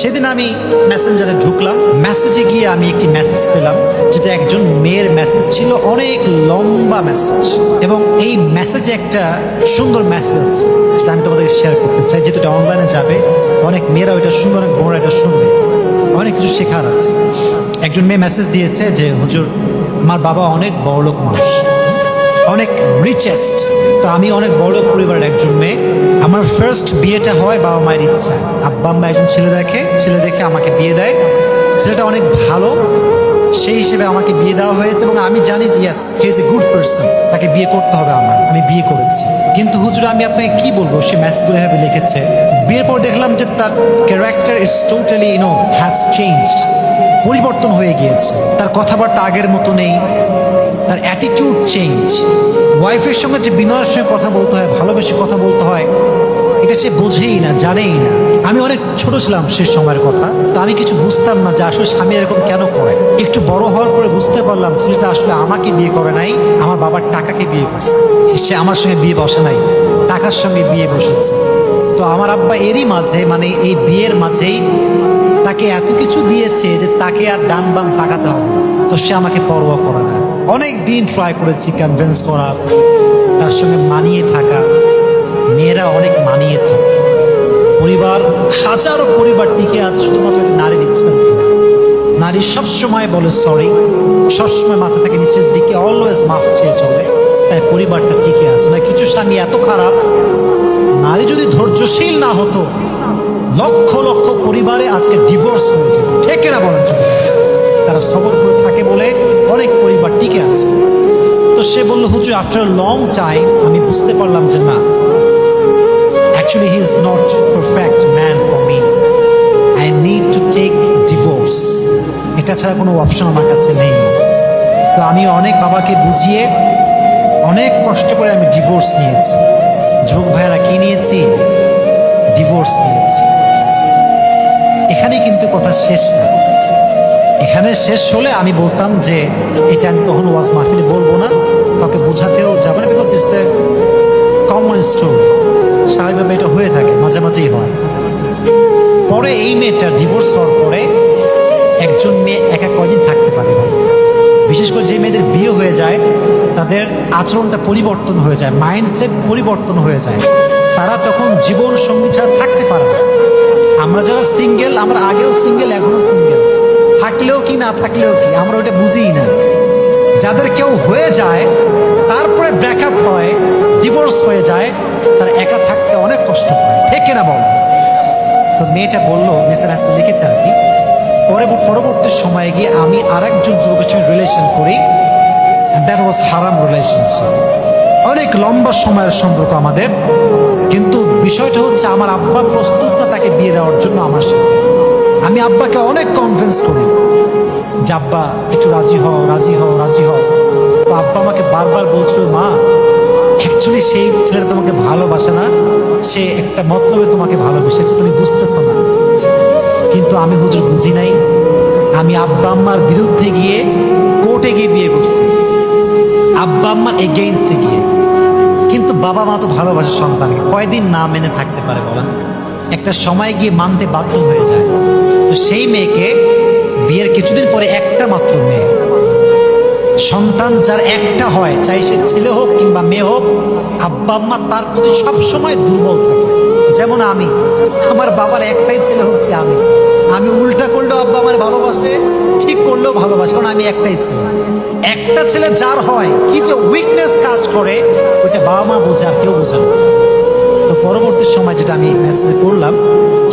সেদিন আমি মেসেঞ্জারে ঢুকলাম, মেসেজে গিয়ে আমি একটি মেসেজ পেলাম, যেটা একজন মেয়ের মেসেজ ছিল, অনেক লম্বা মেসেজ, এবং এই মেসেজে একটা সুন্দর মেসেজ যেটা আমি তোমাদেরকে শেয়ার করতে চাই, যেহেতু এটা অনলাইনে যাবে, অনেক মেয়েরা ওইটা শুনবে, অনেক বোনরা এটা শুনবে, অনেক কিছু শেখার আছে। একজন মেয়ে মেসেজ দিয়েছে যে হুজুর, আমার বাবা অনেক বড়লোক মানুষ, অনেক রিচেস্ট, তো আমি অনেক বড় পরিবারের একজন মেয়ে। আমার ফার্স্ট বিয়েটা হয় বাবা মায়ের ইচ্ছা। আব্বা আম্মা একজন ছেলে দেখে আমাকে বিয়ে দেয়। ছেলেটা অনেক ভালো, সেই হিসেবে আমাকে বিয়ে দেওয়া হয়েছে, এবং আমি জানি যে yes, he is a good person, তাকে বিয়ে করতে হবে আমার। আমি বিয়ে করেছি। কিন্তু হুজুর, আমি আপনাকে কি বলবো, সে মেসেজগুলো এভাবে লিখেছে। বিয়ের পর দেখলাম যে তার character is totally has changed, পরিবর্তন হয়ে গিয়েছে। তার কথাবার্তা আগের মতো নেই, তার অ্যাটিটিউড চেঞ্জ। ওয়াইফের সঙ্গে যে বিনয়ের সঙ্গে কথা বলতে হয়, ভালোবেসে কথা বলতে হয়, এটা সে বোঝেই না, জানেই না। আমি অনেক ছোট ছিলাম সে সময়ের কথা, তো আমি কিছু বুঝতাম না যে আসলে স্বামী এরকম কেন করে। একটু বড় হওয়ার পরে বুঝতে পারলাম ছেলেটা আসলে আমাকে বিয়ে করে নাই, আমার বাবার টাকাকে বিয়ে করছে। সে আমার সঙ্গে বিয়ে বসে নাই, টাকার সঙ্গে বিয়ে বসেছে। তো আমার আব্বা এরই মাঝে, মানে এই বিয়ের মাঝেই তাকে এত কিছু দিয়েছে যে তাকে আর ডান বাম তাকাতে হবে, তো সে আমাকে পরোয়া করে না। অনেক দিন ট্রাই করেছি কনভিন্স করা, তার সঙ্গে মানিয়ে থাকা। মেয়েরা অনেক মানিয়ে থাকে, পরিবার, হাজারো পরিবার টিকে আছে শুধুমাত্র নারীর ইচ্ছা। নারী সবসময় বলে সরি, সবসময় মাথা থেকে নিচের দিকে অলওয়েজ মাফ চেয়ে চলে, তাই পরিবারটা টিকে আছে। না, কিছু স্বামী এত খারাপ, নারী যদি ধৈর্যশীল না হতো, লক্ষ লক্ষ পরিবারে আজকে ডিভোর্স হয়ে যেত। ঠিক না বলেন? তারা সবর করে থাকে বলে অনেক পরিবার টিকে আছে। তো সে বলল, হুজুর, আফটার লং টাইম আমি বুঝতে পারলাম যে না, actually he is not perfect man for me, I need to take divorce. এটা ছাড়া কোনো অপশন আমার কাছে নেই। তো আমি অনেক বাবাকে বুঝিয়ে, অনেক কষ্ট করে আমি ডিভোর্স নিয়েছি। যুবক ভাইয়েরা, কি নিয়েছি? ডিভোর্স নিয়েছি। এখানেই কিন্তু কথা শেষ না। এখানে শেষ হলে আমি বলতাম যে এটা আমি কখনো ওয়াজ মাহফিলে বলবো না, কাউকে বোঝাতেও যাবে না, because it's a common story. স্বাভাবিকভাবে এটা হয়ে থাকে, মাঝে মাঝেই হয়। পরে এই মেয়েটা ডিভোর্স হওয়ার পরে একজন মেয়ে একা কয়দিন থাকতে পারে না। বিশেষ করে যে মেয়েদের বিয়ে হয়ে যায়, তাদের আচরণটা পরিবর্তন হয়ে যায়, মাইন্ডসেট পরিবর্তন হয়ে যায়। তারা তখন জীবন সঙ্গী ছাড়া থাকতে পারে না। আমরা যারা সিঙ্গেল, আমরা আগেও সিঙ্গেল, এখনো সিঙ্গেল, থাকলেও কি না থাকলেও কি, আমরা ওটা বুঝিই না। যাদের কেউ হয়ে যায়, তারপরে ব্রেকআপ হয়, ডিভোর্স হয়ে যায়, তারা একা থাকতে অনেক কষ্ট হয়। ঠিক না বল? তো মেয়েটা বললো, মিসেস হাসান লিখেছে আর কি, পরবর্তী সময়ে গিয়ে আমি আরেকজন যুবকের সঙ্গে রিলেশন করি, দ্যাট ওয়াজ হারাম রিলেশনশিপ। অনেক লম্বা সময়ের সম্পর্ক আমাদের, কিন্তু বিষয়টা হচ্ছে আমার আব্বা প্রস্তুত না তাকে বিয়ে দেওয়ার জন্য আমার সাথে। আমি আব্বাকে অনেক কনভিন্স করি যে আব্বা একটু রাজি হও, রাজি হও, রাজি হও। তো আব্বা আমাকে বারবার বলছিল, মা, অ্যাকচুয়ালি সেই ছেলেটা তোমাকে ভালোবাসে না, সে একটা মতলবে তোমাকে ভালোবেসেছে, তুমি বুঝতেছো না। কিন্তু আমি হুজুর বুঝি নাই। আমি আব্বা আম্মার বিরুদ্ধে গিয়ে কোর্টে গিয়ে বিয়ে করছি, আব্বা আম্মার এগেইনস্টে গিয়ে। কিন্তু বাবা মা তো ভালোবাসে সন্তানকে, কয়দিন না মেনে থাকতে পারে বলেন? একটা সময় গিয়ে মানতে বাধ্য হয়ে যায়। তো সেই মেয়েকে বিয়ের কিছুদিন পরে, একটা মাত্র মেয়ে, সন্তান যার একটা হয়, চাই সে ছেলে হোক কিংবা মেয়ে হোক, আব্বা আম্মা তার প্রতি সবসময় দুর্বল থাকে। যেমন আমার বাবার একটাই ছেলে হচ্ছে আমি উল্টা করলেও আব্বা আমার ভালোবাসে, ঠিক করলেও ভালোবাসে, কারণ আমি একটাই ছেলে। একটা ছেলে যার হয়, কি যে উইকনেস কাজ করে, ওইটা বাবা মা বোঝে, আর কেউ বোঝে না। তো পরবর্তী সময় যেটা আমি মেসেজে পড়লাম,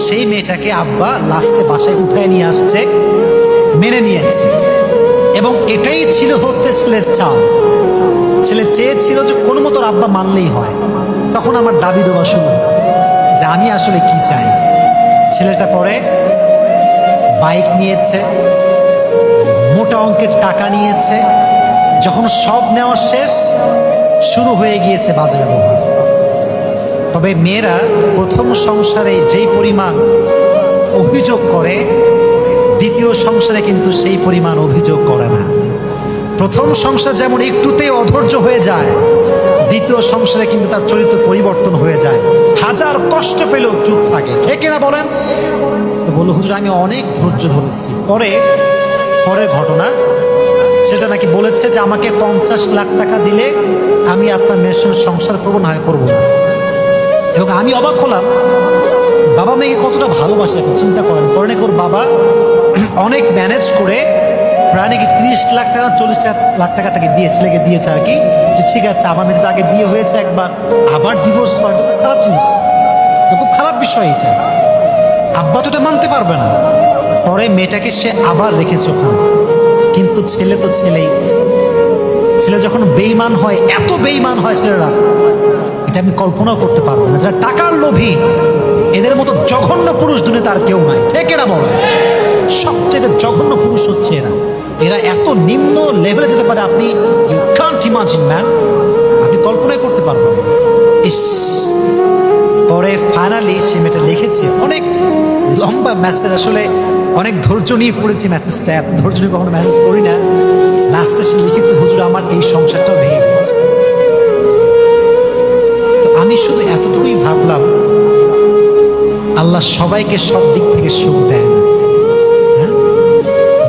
সেই মেয়েটাকে আব্বা লাস্টে বাসায় উঠায় নিয়ে আসছে, মেনে নিয়েছে। এবং এটাই ছিল হচ্ছে ছেলের চাও। ছেলে চেয়েছিল যে কোনো মতো আব্বা মানলেই হয়। তখন আমার দাবি দেওয়া শুরু যে আমি আসলে কি চাই। ছেলেটা পরে বাইক নিয়েছে, মোটা অঙ্কের টাকা নিয়েছে। যখন সব নেওয়া শেষ, শুরু হয়ে গিয়েছে বাজে ব্যবহার। তবে মেয়েরা প্রথম সংসারে যেই পরিমাণ অভিযোগ করে, দ্বিতীয় সংসারে কিন্তু সেই পরিমাণ অভিযোগ করে না। প্রথম সংসার যেমন একটুতে অধৈর্য হয়ে যায়, দ্বিতীয় সংসারে কিন্তু তার চরিত্র পরিবর্তন হয়ে যায়। হাজার কষ্ট পেলেও চুপ থাকে। ঠিক না বলেন? তো বললো হুজুর আমি অনেক ধৈর্য ধরেছি। পরের ঘটনা, সেটা নাকি বলেছে যে আমাকে 50 লাখ টাকা দিলে আমি আপনার মেয়ের সঙ্গে সংসার করবো, না হয় করবো না। এবং আমি অবাক হলাম, বাবা মেয়েকে কতটা ভালোবাসে আপনি চিন্তা করেন। পরে ওর বাবা অনেক ম্যানেজ করে প্রায় নাকি 30 লাখ টাকা 40 লাখ টাকা তাকে ছেলেকে দিয়েছে আর কি, যে ঠিক আছে আমার মেয়ে তো আগে বিয়ে হয়েছে একবার, আবার ডিভোর্স হয় তো খুব খারাপ জিনিস, তো খুব খারাপ বিষয় এটা। আব্বা তো এটা মানতে পারবে না। পরে মেয়েটাকে সে আবার রেখেছে ওখানে। কিন্তু ছেলে তো ছেলেই, ছেলে যখন বেঈমান হয়, এত বেঈমান হয় ছেলেরা, এটা আমি কল্পনাও করতে পারবো না। যারা টাকার লোভী, এদের মতো জঘন্য পুরুষ দুনিয়াতে আর কেউ নাই, ঠিক এরা বলে। সবচেয়ে জঘন্য পুরুষ হচ্ছে এরা। এরা এত নিম্ন লেভেলে যেতে পারে, আপনি ইউ কান্ট ইমাজিন ম্যান, আপনি কল্পনাই করতে পারবেন না। ইস, পরে ফাইনালি সে মেয়েটা লিখেছে অনেক লম্বা মেসেজ, আসলে অনেক ধৈর্য নিয়ে পড়েছি মেসেজটা, এত ধৈর্য নিয়ে কখনো মেসেজ করি না। লাস্টে সে লিখেছে হুজুর আমার এই সংসারটাও ভেঙে গেছে। তো আমি শুধু এতটুকুই ভাবলাম, আল্লাহ সবাইকে সব দিক থেকে সুখ দেয় না।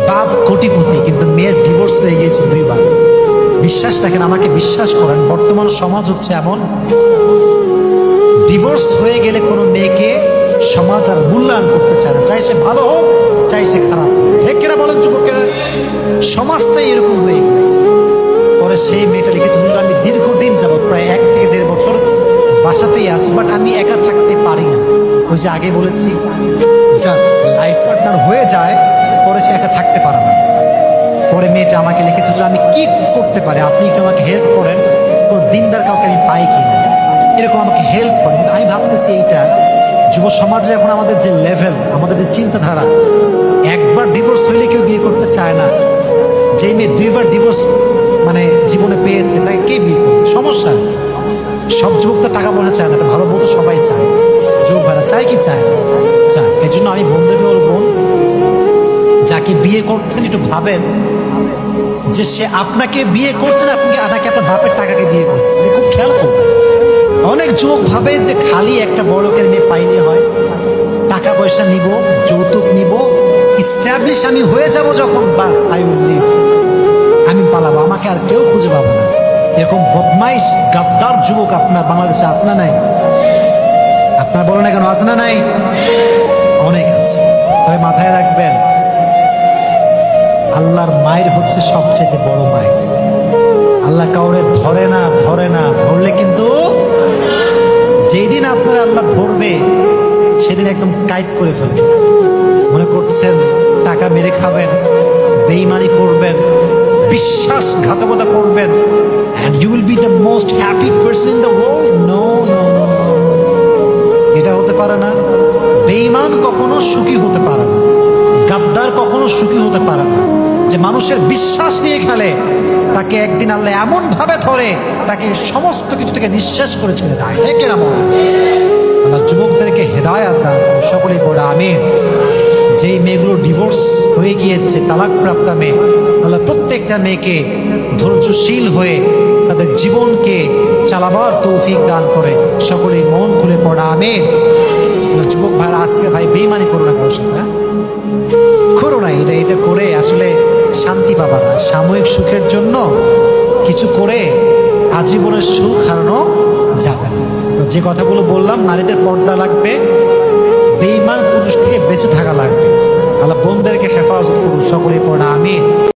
বাপ কোটিপতি, কিন্তু মেয়ের ডিভোর্স হয়ে গিয়েছে 2 বার। বিশ্বাস রাখেন, আমাকে বিশ্বাস করেন, বর্তমান সমাজ হচ্ছে এমন, ডিভোর্স হয়ে গেলে কোনো মেয়েকে সমাজ আর মূল্যায়ন করতে চায় না, চাই সে ভালো হোক চাই সে খারাপ হোক। ঠিক কিনা বলেন যুবকেরা? সমাজটাই এরকম হয়ে গেছে। পরে সেই মেয়েটা লিখেছে হুজুর আমি দীর্ঘদিন যাবৎ প্রায় 1 থেকে 1.5 বছর বাসাতেই আছি, বাট আমি একা থাকতে পারি না। ওই যে আগে বলেছি, যা লাইফ পার্টনার হয়ে যায় পরে সে একা থাকতে পারে না। পরে মেয়েটা আমাকে লিখেছে হুজুর আমি কি করতে পারি, আপনি একটু আমাকে হেল্প করেন, কোনো দিনদার কাউকে আমি পাই কিনা, এরকম আমাকে হেল্প করেন। কিন্তু আমি ভাবতেছি এইটা যুব সমাজে এখন আমাদের যে লেভেল, আমাদের যে চিন্তাধারা, একবার ডিভোর্স হইলে কেউ বিয়ে করতে চায় না। যে মেয়ে 2 বার ডিভোর্স মানে জীবনে পেয়েছে তাকে কে বিয়ে করবে? সমস্যা। সব যুবক তো টাকা পয়সা চায় না, তো ভালো বউ তো সবাই চায়। যুবক ভাড়া চায় কি চায়? চায়। এই জন্য আমি বন্ধুকে বলবো, যাকে বিয়ে করছেন একটু ভাবেন যে সে আপনাকে বিয়ে করছে না, নাকি আপনার বাপের টাকাকে বিয়ে করছে, খুব খেয়াল করবেন। অনেক যুবক ভাবে যে খালি একটা বড় লোকের মেয়ে পাইলে হয়, টাকা পয়সা নিব, যৌতুক নিব, ইস্টাবলিশ আমি হয়ে যাব যখন, বাস আই উইল লিভ, আমি পালাবো, আমাকে আর কেউ খুঁজে পাবো না। এরকম বদমাইশ গাদ্দার যুবক আপনার বাংলাদেশে আছে না নাই? আপনার বলো না কেন, আছে না নাই? অনেক আছে। তবে মাথায় রাখবেন, আল্লাহর মায়ের হচ্ছে সবচেয়ে বড় মায়ের। আল্লাহ কাউরে ধরে না, ধরলে কিন্তু যেই দিন আপনার আল্লাহ ধরবে সেদিন একদম কায়েদ করে ফেলবে। মনে করছেন টাকা মেরে খাবেন, বেঈমানি করবেন, বিশ্বাসঘাতকতা করবেন, and you will be the most happy person in the world? No, no, no, no. এটা হতে পারে না। বেঈমান কখনো সুখী হতে পারে না, গাদ্দার কখনো সুখী হতে পারে না। যে মানুষের বিশ্বাস নিয়ে খেলে, তাকে একদিন আল্লাহ এমন ভাবে ধরে, তাকে সমস্ত কিছু থেকে নিঃশ্বাস করে ছেড়ে দেয়। ঠিক না? আল্লাহ যুবকদেরকে হেদায়াত দান করুন, সকলেই পড়ে আমিন। যেই মেয়েগুলো ডিভোর্স হয়ে গিয়েছে, তালাক প্রাপ্ত মেয়ে, আল্লাহ প্রত্যেকটা মেয়েকে ধৈর্যশীল হয়ে তাদের জীবনকে চালাবার তৌফিক দান করে, সকলেই মন খুলে পড়া আমিন। যুবক ভাইরা আজ থেকে ভাই বেঈমানি করো না, কারোর সাথে করো না। এটা করে আসলে শান্তি পাবা না। সাময়িক সুখের জন্য কিছু করে আজীবনের সুখ হারানো যাবে না। যে কথাগুলো বললাম, নারীদের পর্দা লাগবে, বেঈমান পুরুষ থেকে বেঁচে থাকা লাগবে। আল্লাহ বোনদেরকে হেফাজত করুন, সকলেই পড়া আমিন।